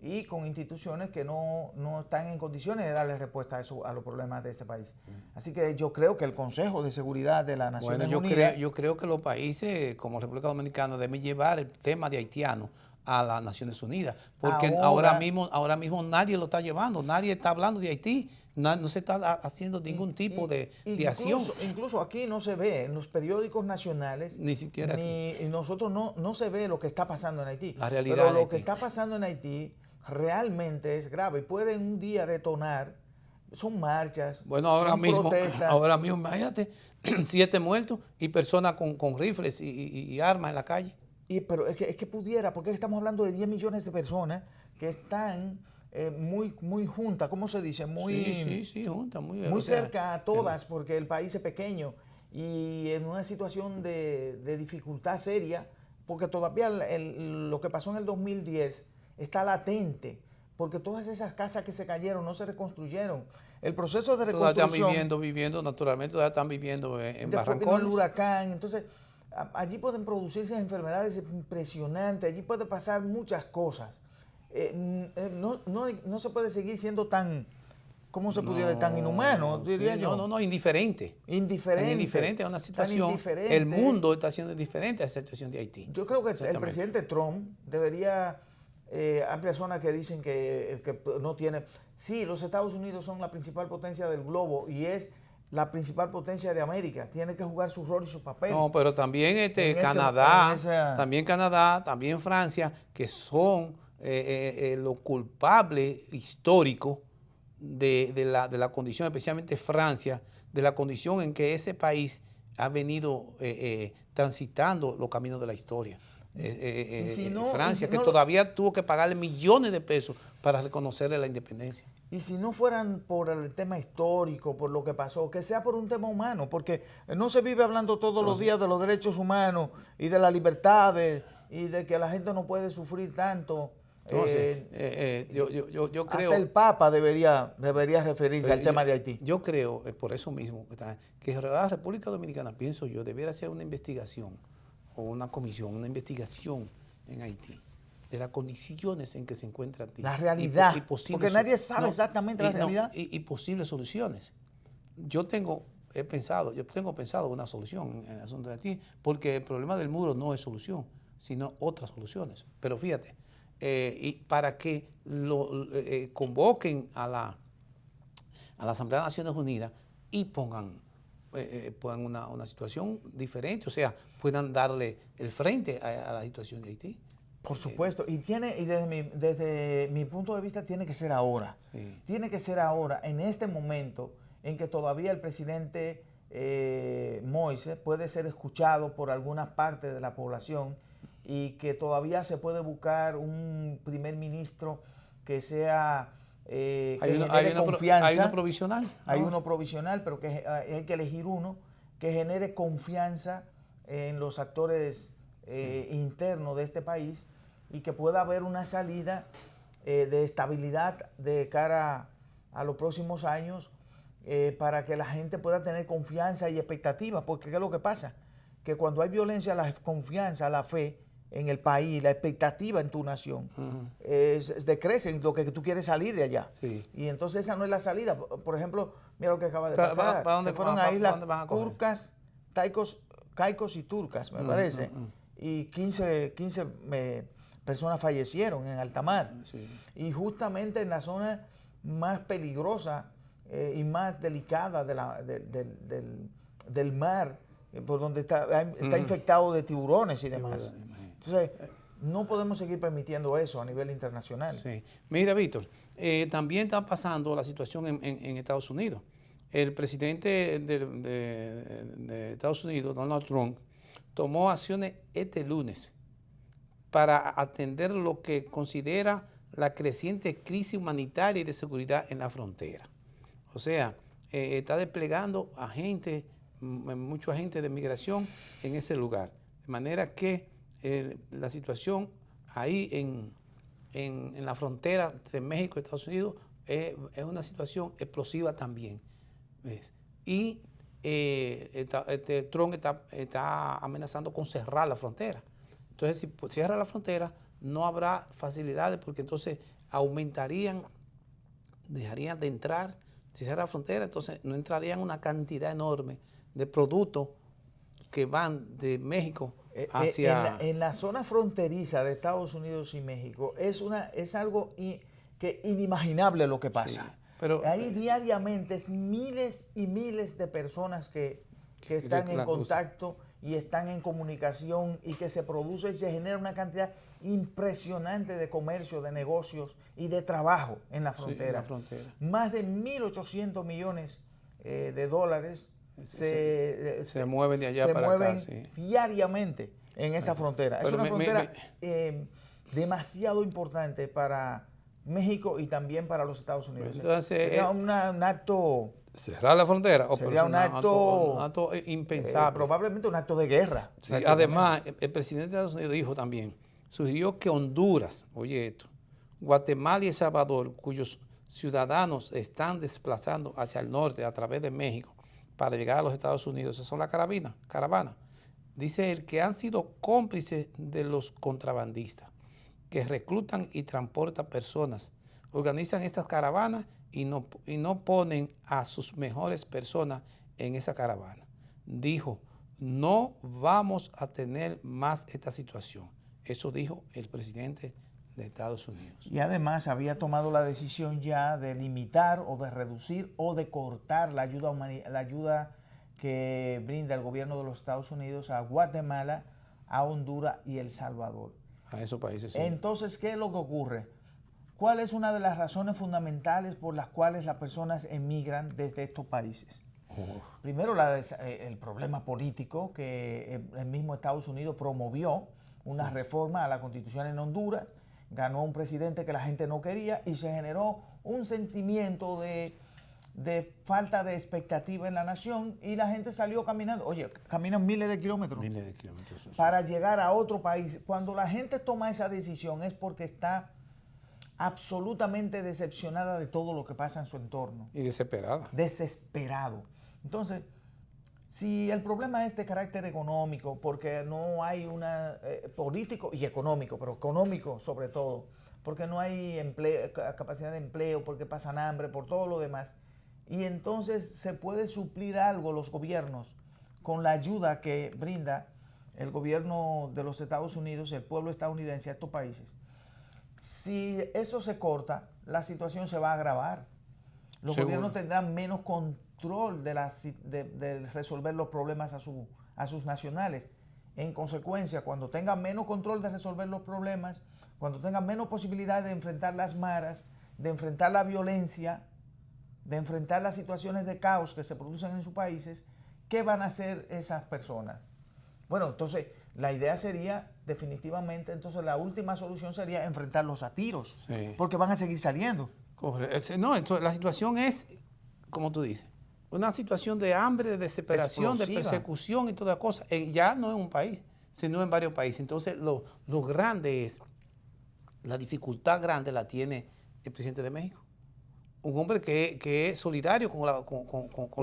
y con instituciones que no están en condiciones de darle respuesta a los problemas de este país. Así que yo creo que el Consejo de Seguridad de las Naciones Unidas... Yo creo que los países como República Dominicana deben llevar el tema de haitianos a las Naciones Unidas, porque ahora mismo nadie lo está llevando, nadie está hablando de Haití, no se está haciendo ningún tipo de acción. Incluso aquí no se ve, en los periódicos nacionales, ni siquiera y nosotros no se ve lo que está pasando en Haití. La realidad pero lo que está pasando en Haití realmente es grave y puede un día detonar. Son marchas, bueno, ahora mismo, protestas. Ahora mismo, imagínate, 7 muertos y personas con rifles y armas en la calle. Pero es que pudiera, porque estamos hablando de 10 millones de personas que están muy juntas, ¿cómo se dice? Sí, juntas. Muy cerca a todas, porque el país es pequeño y en una situación de dificultad seria, porque todavía lo que pasó en el 2010 está latente, porque todas esas casas que se cayeron no se reconstruyeron. El proceso de reconstrucción... Todavía están viviendo naturalmente, todavía están viviendo en barrancones. El huracán, entonces allí pueden producirse enfermedades impresionantes, allí puede pasar muchas cosas. No se puede seguir siendo tan... ¿Cómo se pudiera? Tan inhumano, diría yo. Indiferente. Indiferente a una situación. El mundo está siendo indiferente a esa situación de Haití. Yo creo que el presidente Trump debería... hay personas que dicen que no tiene... Sí, los Estados Unidos son la principal potencia del globo y es la principal potencia de América. Tiene que jugar su rol y su papel. No, pero también Canadá, también Francia, que son los culpables históricos de la condición, especialmente Francia, de la condición en que ese país ha venido transitando los caminos de la historia. Francia, que todavía tuvo que pagarle millones de pesos para reconocerle la independencia. Y si no fueran por el tema histórico, por lo que pasó, que sea por un tema humano, porque no se vive hablando todos los días de los derechos humanos y de las libertades y de que la gente no puede sufrir tanto. Entonces, yo creo... Hasta el Papa debería referirse al tema de Haití. Yo creo, por eso mismo, que la República Dominicana, pienso yo, debiera hacer una investigación o una comisión, una investigación en Haití de las condiciones en que se encuentra Haití. La realidad, porque nadie sabe exactamente la realidad. Y posibles soluciones. Yo tengo yo tengo pensado una solución en el asunto de Haití, porque el problema del muro no es solución, sino otras soluciones. Pero fíjate, y para que convoquen a la Asamblea de Naciones Unidas y pongan una situación diferente, o sea, puedan darle el frente a la situación de Haití. Por supuesto, y desde mi punto de vista tiene que ser ahora. Sí. Tiene que ser ahora, en este momento en que todavía el presidente Moise puede ser escuchado por alguna parte de la población y que todavía se puede buscar un primer ministro que sea que genere confianza. Hay uno provisional. Hay uno provisional, pero que hay que elegir uno que genere confianza en los actores internos de este país y que pueda haber una salida de estabilidad de cara a los próximos años para que la gente pueda tener confianza y expectativa, porque ¿qué es lo que pasa? Que cuando hay violencia, la confianza, la fe en el país, la expectativa en tu nación, decrece en lo que tú quieres salir de allá. Sí. Y entonces esa no es la salida. Por ejemplo, mira lo que acaba de pasar. ¿Para dónde se fueron a islas turcas, caicos y turcas, me parece. Y 15 personas fallecieron en alta mar. Sí. Y justamente en la zona más peligrosa y más delicada del mar, por donde está infectado de tiburones y demás. Entonces, no podemos seguir permitiendo eso a nivel internacional. Sí. Mira, Víctor, también está pasando la situación en Estados Unidos. El presidente de Estados Unidos, Donald Trump, tomó acciones este lunes para atender lo que considera la creciente crisis humanitaria y de seguridad en la frontera. O sea, está desplegando agentes, muchos agentes de migración en ese lugar. De manera que la situación ahí en la frontera de México y Estados Unidos es una situación explosiva también. ¿Ves? Y Trump está amenazando con cerrar la frontera. Entonces, si cierra la frontera, no habrá facilidades porque entonces dejarían de entrar. Si cierra la frontera, entonces no entrarían una cantidad enorme de productos que van de México hacia... En la zona fronteriza de Estados Unidos y México es algo inimaginable lo que pasa. Sí, pero ahí diariamente es miles y miles de personas que están en contacto y están en comunicación y que se genera una cantidad impresionante de comercio, de negocios y de trabajo en la frontera. Sí, en la frontera. Más de 1.800 millones de dólares se mueven de allá para acá. Sí. Diariamente en esa frontera. Es una frontera demasiado importante para México y también para los Estados Unidos. Entonces, sería un acto... ¿Cerrar la frontera? Sería un acto impensable. Probablemente un acto de guerra. Sí, además, el presidente de Estados Unidos dijo también, sugirió que Honduras, oye esto, Guatemala y El Salvador, cuyos ciudadanos están desplazando hacia el norte a través de México para llegar a los Estados Unidos, esas son las caravanas, dice él, que han sido cómplices de los contrabandistas, que reclutan y transportan personas, organizan estas caravanas y no ponen a sus mejores personas en esa caravana. Dijo, no vamos a tener más esta situación. Eso dijo el presidente de Estados Unidos. Y además había tomado la decisión ya de limitar o de reducir o de cortar la ayuda que brinda el gobierno de los Estados Unidos a Guatemala, a Honduras y El Salvador. A esos países, sí. Entonces, ¿qué es lo que ocurre? ¿Cuál es una de las razones fundamentales por las cuales las personas emigran desde estos países? Primero, el problema político que el mismo Estados Unidos promovió, una reforma a la Constitución en Honduras, ganó un presidente que la gente no quería y se generó un sentimiento de falta de expectativa en la nación y la gente salió caminando. Oye, caminan miles de kilómetros. Miles de kilómetros. Sí. Para llegar a otro país. Cuando la gente toma esa decisión es porque está absolutamente decepcionada de todo lo que pasa en su entorno. Y desesperada. Desesperado. Entonces, si el problema es de carácter económico, porque no hay político y económico, pero económico sobre todo, porque no hay capacidad de empleo, porque pasan hambre, por todo lo demás, y entonces se puede suplir algo los gobiernos con la ayuda que brinda el gobierno de los Estados Unidos, el pueblo estadounidense a estos países. Si eso se corta, la situación se va a agravar. Los gobiernos tendrán menos control de resolver los problemas a sus nacionales. En consecuencia, cuando tengan menos control de resolver los problemas, cuando tengan menos posibilidad de enfrentar las maras, de enfrentar la violencia, de enfrentar las situaciones de caos que se producen en sus países, ¿qué van a hacer esas personas? Bueno, entonces la idea sería definitivamente, entonces la última solución sería enfrentarlos a tiros, porque van a seguir saliendo. Correcto. No, entonces la situación es, como tú dices, una situación de hambre, de desesperación, explosiva, de persecución y toda cosa. Ya no en un país, sino en varios países. Entonces lo grande es, la dificultad grande la tiene el presidente de México. Un hombre que es solidario con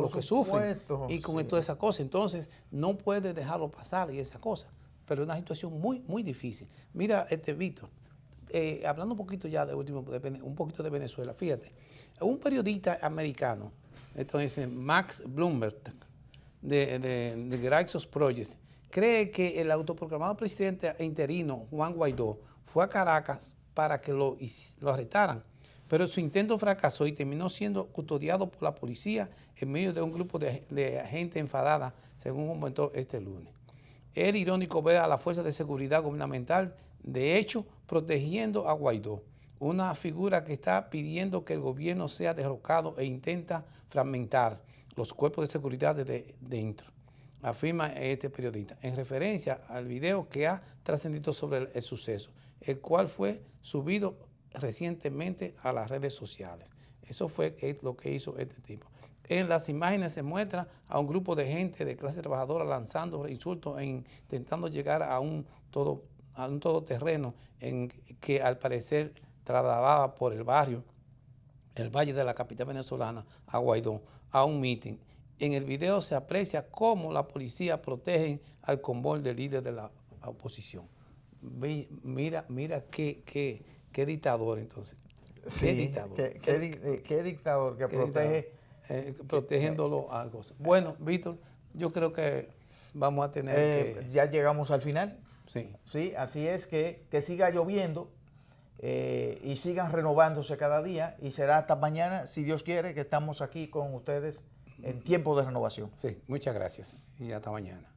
los que sufren y con toda esa cosa. Entonces, no puede dejarlo pasar y esa cosa. Pero es una situación muy, muy difícil. Mira, Víctor, hablando un poquito ya un poquito de Venezuela, fíjate, un periodista americano, entonces Max Bloomberg, de Graxos Project, cree que el autoproclamado presidente interino, Juan Guaidó, fue a Caracas para que lo arrestaran. Pero su intento fracasó y terminó siendo custodiado por la policía en medio de un grupo de gente enfadada, según comentó este lunes. Es irónico ver a la Fuerza de Seguridad Gubernamental, de hecho, protegiendo a Guaidó, una figura que está pidiendo que el gobierno sea derrocado e intenta fragmentar los cuerpos de seguridad desde dentro, afirma este periodista, en referencia al video que ha trascendido sobre el suceso, el cual fue subido recientemente a las redes sociales. Eso fue lo que hizo este tipo. En las imágenes se muestra a un grupo de gente de clase trabajadora lanzando insultos e intentando llegar a un todoterreno en que al parecer trasladaba por el valle de la capital venezolana a Guaidó a un mitin. En el video se aprecia cómo la policía protege al convoy del líder de la oposición. Mira qué dictador entonces. Sí, qué dictador. Qué dictador que protege. Protegiéndolo a cosas. Bueno, Víctor, yo creo que vamos a tener que... Ya llegamos al final. Sí. Sí, así es que siga lloviendo y sigan renovándose cada día y será hasta mañana, si Dios quiere, que estamos aquí con ustedes en tiempo de renovación. Sí, muchas gracias y hasta mañana.